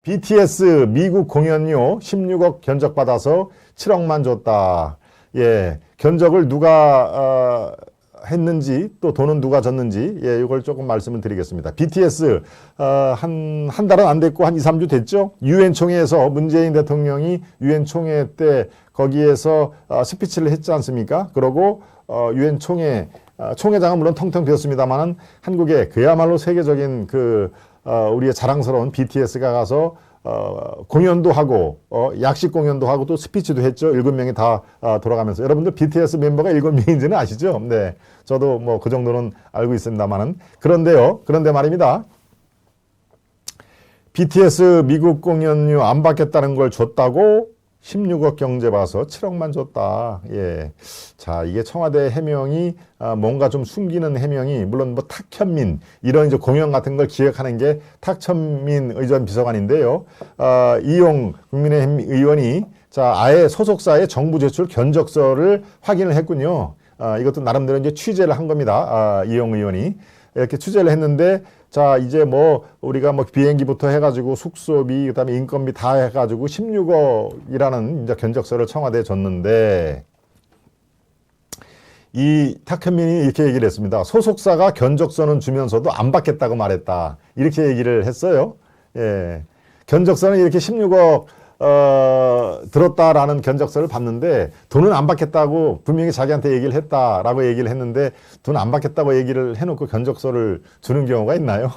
BTS 미국 공연료 16억 견적받아서 7억만 줬다. 예, 견적을 누가 했는지 또 돈은 누가 줬는지 예, 이걸 조금 말씀을 드리겠습니다. BTS 한 달은 안 됐고 한 2, 3주 됐죠. 유엔 총회에서 문재인 대통령이 유엔 총회 때 거기에서 스피치를 했지 않습니까? 그러고 유엔 총회 총회장은 물론 텅텅 비었습니다만은 한국에 그야말로 세계적인 우리의 자랑스러운 BTS가 가서 공연도 하고 약식 공연도 하고 또 스피치도 했죠. 7명이 다 돌아가면서. 여러분들 BTS 멤버가 7명인지는 아시죠? 네. 저도 뭐 그 정도는 알고 있습니다만은. 그런데 말입니다. BTS 미국 공연료 안 받겠다는 걸 줬다고 16억 경제 봐서 7억만 줬다. 예. 자, 이게 청와대 해명이 뭔가 좀 숨기는 해명이 물론 뭐 탁현민 이런 이제 공연 같은 걸 기획하는 게 탁현민 의전 비서관인데요. 이용 국민의힘 의원이 자, 아예 소속사의 정부 제출 견적서를 확인을 했군요. 이것도 나름대로 이제 취재를 한 겁니다. 이용 의원이 이렇게 취재를 했는데 자, 이제 뭐 우리가 뭐 비행기부터 해가지고 숙소비 그다음에 인건비 다 해가지고 16억이라는 이제 견적서를 청와대에 줬는데 이 탁현민이 이렇게 얘기를 했습니다. 소속사가 견적서는 주면서도 안 받겠다고 말했다. 이렇게 얘기를 했어요. 예, 견적서는 이렇게 16억 들었다라는 견적서를 받는데 돈은 안 받겠다고 분명히 자기한테 얘기를 했다라고 얘기를 했는데 돈 안 받겠다고 얘기를 해놓고 견적서를 주는 경우가 있나요?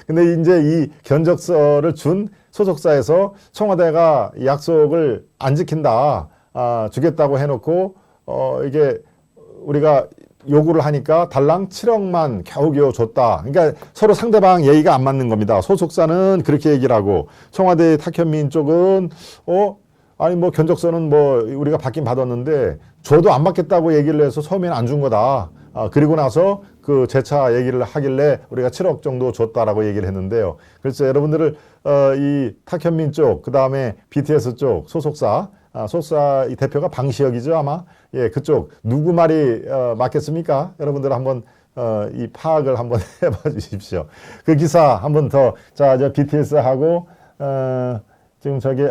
근데 이제 이 견적서를 준 소속사에서 청와대가 약속을 안 지킨다, 주겠다고 해놓고 이게 우리가 요구를 하니까 달랑 7억만 겨우겨우 줬다. 그러니까 서로 상대방 예의가 안 맞는 겁니다. 소속사는 그렇게 얘기를 하고 청와대 탁현민 쪽은 아니 뭐 견적서는 뭐 우리가 받긴 받았는데 줘도 안 받겠다고 얘기를 해서 처음에는 안 준 거다. 그리고 나서 그 재차 얘기를 하길래 우리가 7억 정도 줬다라고 얘기를 했는데요. 그래서 여러분들을 이 탁현민 쪽, 그 다음에 BTS 쪽 소속사 이 대표가 방시혁이죠, 아마. 예, 그쪽 누구 말이 맞겠습니까? 여러분들 한번 이 파악을 한번 해봐 주십시오. 그 기사 한번 더. 자, 저 BTS하고 지금 저기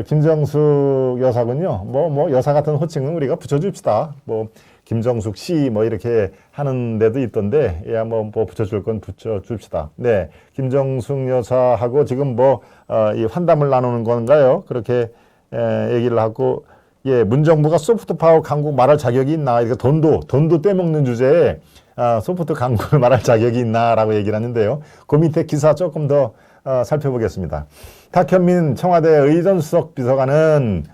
김정숙 여사군요. 뭐 여사 같은 호칭은 우리가 붙여줍시다. 뭐 김정숙 씨 뭐 이렇게 하는 데도 있던데 예, 뭐 붙여줄 건 붙여줍시다. 네, 김정숙 여사하고 지금 이 환담을 나누는 건가요? 그렇게 얘기를 하고, 예, 문정부가 소프트 파워 강국 말할 자격이 있나? 이렇게 돈도 떼먹는 주제에 소프트 강국을 말할 자격이 있나라고 얘기를 하는데요. 그 밑에 기사 조금 더 살펴보겠습니다. 탁현민 청와대 의전 비서관은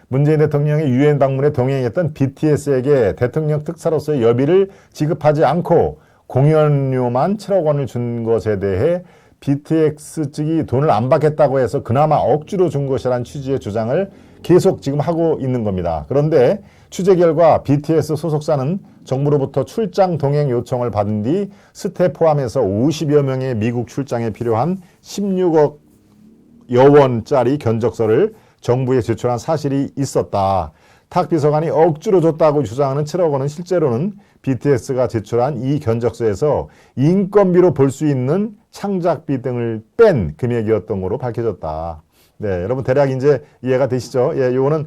문재인 대통령의 유엔 방문에 동행했던 BTS에게 대통령 특사로서의 여비를 지급하지 않고 공연료만 7억 원을 준 것에 대해 BTS 측이 돈을 안 받겠다고 해서 그나마 억지로 준 것이라는 취지의 주장을 계속 지금 하고 있는 겁니다. 그런데 취재 결과 BTS 소속사는 정부로부터 출장 동행 요청을 받은 뒤 스태 포함해서 50여 명의 미국 출장에 필요한 16억 여원짜리 견적서를 정부에 제출한 사실이 있었다. 탁 비서관이 억지로 줬다고 주장하는 7억 원은 실제로는 BTS가 제출한 이 견적서에서 인건비로 볼 수 있는 창작비 등을 뺀 금액이었던 것으로 밝혀졌다. 네, 여러분 대략 이제 이해가 되시죠? 예, 요거는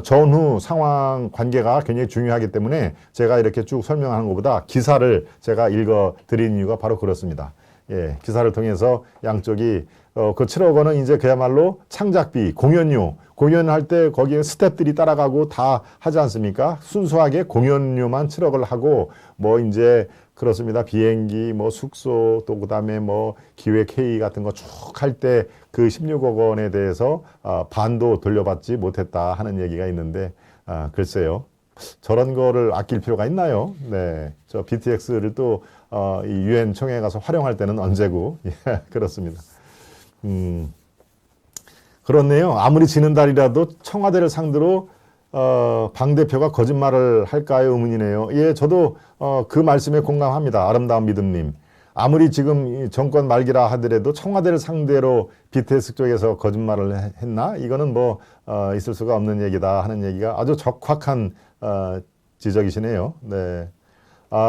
전후 상황 관계가 굉장히 중요하기 때문에 제가 이렇게 쭉 설명하는 것보다 기사를 제가 읽어 드린 이유가 바로 그렇습니다. 예, 기사를 통해서 양쪽이 그 7억 원은 이제 그야말로 창작비, 공연할 때 거기에 스태프들이 따라가고 다 하지 않습니까? 순수하게 공연료만 7억을 하고 뭐 이제 그렇습니다. 비행기, 뭐 숙소, 또 그다음에 뭐 기획 회의 같은 거 쭉 할 때 그 16억 원에 대해서 반도 돌려받지 못했다 하는 얘기가 있는데 글쎄요. 저런 거를 아낄 필요가 있나요? 네, 저 BTS를 또 이 유엔 총회에 가서 활용할 때는 언제고? 예, 그렇습니다. 그렇네요. 아무리 지는 달이라도 청와대를 상대로 방 대표가 거짓말을 할까요? 의문이네요. 예, 저도 그 말씀에 공감합니다. 아름다운 믿음님. 아무리 지금 정권 말기라 하더라도 청와대를 상대로 BTS 쪽에서 거짓말을 했나? 이거는 있을 수가 없는 얘기다 하는 얘기가 아주 적확한 지적이시네요. 네.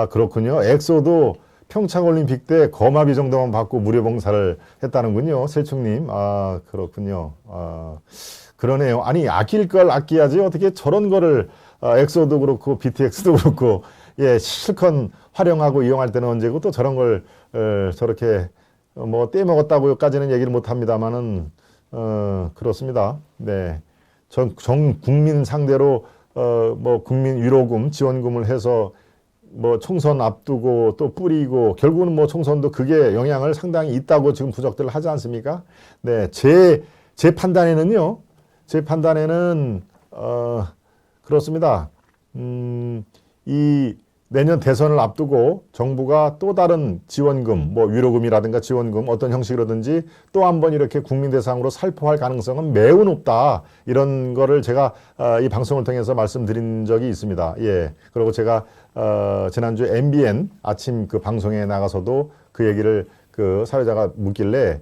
그렇군요. 엑소도 평창올림픽 때 거마비 정도만 받고 무료 봉사를 했다는군요. 셀충님. 아, 그렇군요. 아, 그러네요. 아니, 아낄 걸 아껴야지. 어떻게 저런 거를, 엑소도 그렇고, BTX도 그렇고, 예, 실컷 활용하고 이용할 때는 언제고 또 저런 걸, 저렇게, 뭐, 떼먹었다고까지는 얘기를 못 합니다만은, 그렇습니다. 네. 전 국민 상대로, 뭐, 국민 위로금, 지원금을 해서 뭐 총선 앞두고 또 뿌리고 결국은 뭐 총선도 그게 영향을 상당히 있다고 지금 부적들 하지 않습니까? 네, 제 판단에는요. 제 판단에는 그렇습니다. 이 내년 대선을 앞두고 정부가 또 다른 지원금, 뭐 위로금이라든가 지원금 어떤 형식으로든지 또 한 번 이렇게 국민 대상으로 살포할 가능성은 매우 높다. 이런 거를 제가 이 방송을 통해서 말씀드린 적이 있습니다. 예. 그리고 제가 지난주 MBN 아침 그 방송에 나가서도 그 얘기를 그 사회자가 묻길래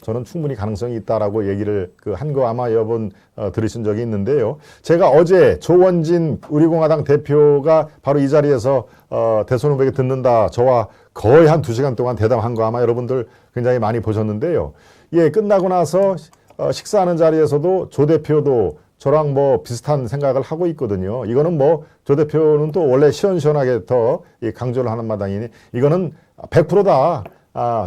저는 충분히 가능성이 있다라고 얘기를 그 한 거 아마 여러 번 들으신 적이 있는데요. 제가 어제 조원진 우리공화당 대표가 바로 이 자리에서 대선 후보에게 듣는다 저와 거의 한 2시간 동안 대담한 거 아마 여러분들 굉장히 많이 보셨는데요. 예, 끝나고 나서 식사하는 자리에서도 조 대표도 저랑 뭐 비슷한 생각을 하고 있거든요. 이거는 뭐 조 대표는 또 원래 시원시원하게 더 강조를 하는 마당이니 이거는 100%다.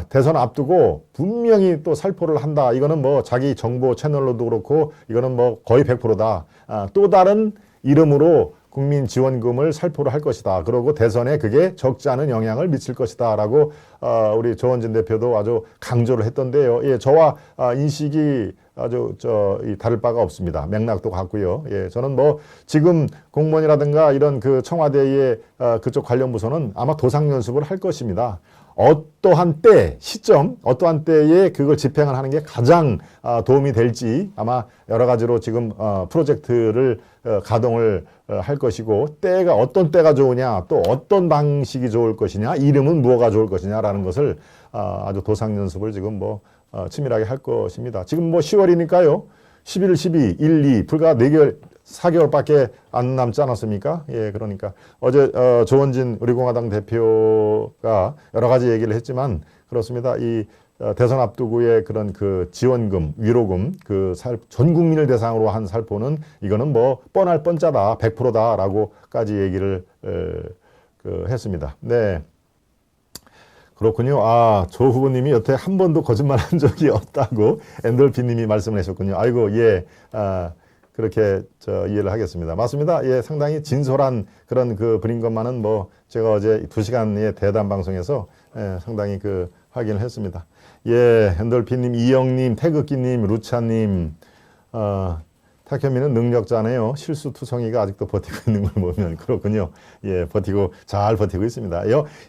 대선 앞두고 분명히 또 살포를 한다. 이거는 뭐 자기 정보 채널로도 그렇고 이거는 뭐 거의 100%다. 또 다른 이름으로 국민 지원금을 살포를 할 것이다. 그리고 대선에 그게 적지 않은 영향을 미칠 것이다. 라고 우리 조원진 대표도 아주 강조를 했던데요. 예, 저와 인식이 아주 다를 바가 없습니다. 맥락도 같고요. 예, 저는 뭐 지금 공무원이라든가 이런 그 청와대의 그쪽 관련 부서는 아마 도상 연습을 할 것입니다. 어떠한 때, 시점, 어떠한 때에 그걸 집행을 하는 게 가장 도움이 될지 아마 여러 가지로 지금 프로젝트를 가동을 할 것이고 때가 어떤 때가 좋으냐 또 어떤 방식이 좋을 것이냐 이름은 무엇가 좋을 것이냐라는 것을 아주 도상 연습을 지금 뭐 치밀하게 할 것입니다. 지금 뭐 10월이니까요. 11, 12, 1, 2 불과 4개월 4개월밖에 안 남지 않았습니까? 예, 그러니까 어제 조원진 우리공화당 대표가 여러 가지 얘기를 했지만 그렇습니다. 이 대선 앞두고의 그런 그 지원금, 위로금, 전 국민을 대상으로 한 살포는 이거는 뭐 뻔할 뻔짜다, 100%다라고까지 얘기를 했습니다. 네. 그렇군요. 조 후보님이 여태 한 번도 거짓말한 적이 없다고 엔돌피님이 말씀을 하셨군요. 아이고, 예, 그렇게 이해를 하겠습니다. 맞습니다. 예, 상당히 진솔한 그런 그 분인 것만은 뭐 제가 어제 2시간의 대담 방송에서 상당히 그 확인을 했습니다. 예, 엔돌피님, 이영님, 태극기님, 루차님, 탁현민은 능력자네요. 실수투성이가 아직도 버티고 있는 걸 보면 그렇군요. 예, 잘 버티고 있습니다.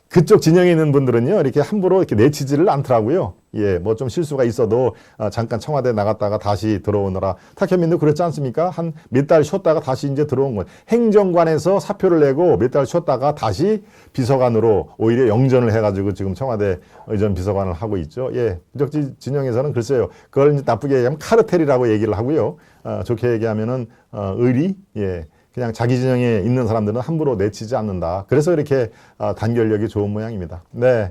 그쪽 진영에 있는 분들은요, 이렇게 함부로 이렇게 내치지를 않더라고요. 예, 뭐 좀 실수가 있어도 잠깐 청와대 나갔다가 다시 들어오느라. 탁현민도 그렇지 않습니까? 한 몇 달 쉬었다가 다시 이제 들어온 건 행정관에서 사표를 내고 몇 달 쉬었다가 다시 비서관으로 오히려 영전을 해가지고 지금 청와대 의전 비서관을 하고 있죠. 예, 그쪽 진영에서는 글쎄요, 그걸 이제 나쁘게 얘기하면 카르텔이라고 얘기를 하고요. 좋게 얘기하면은 의리, 예, 그냥 자기 진영에 있는 사람들은 함부로 내치지 않는다. 그래서 이렇게 단결력이 좋은 모양입니다. 네.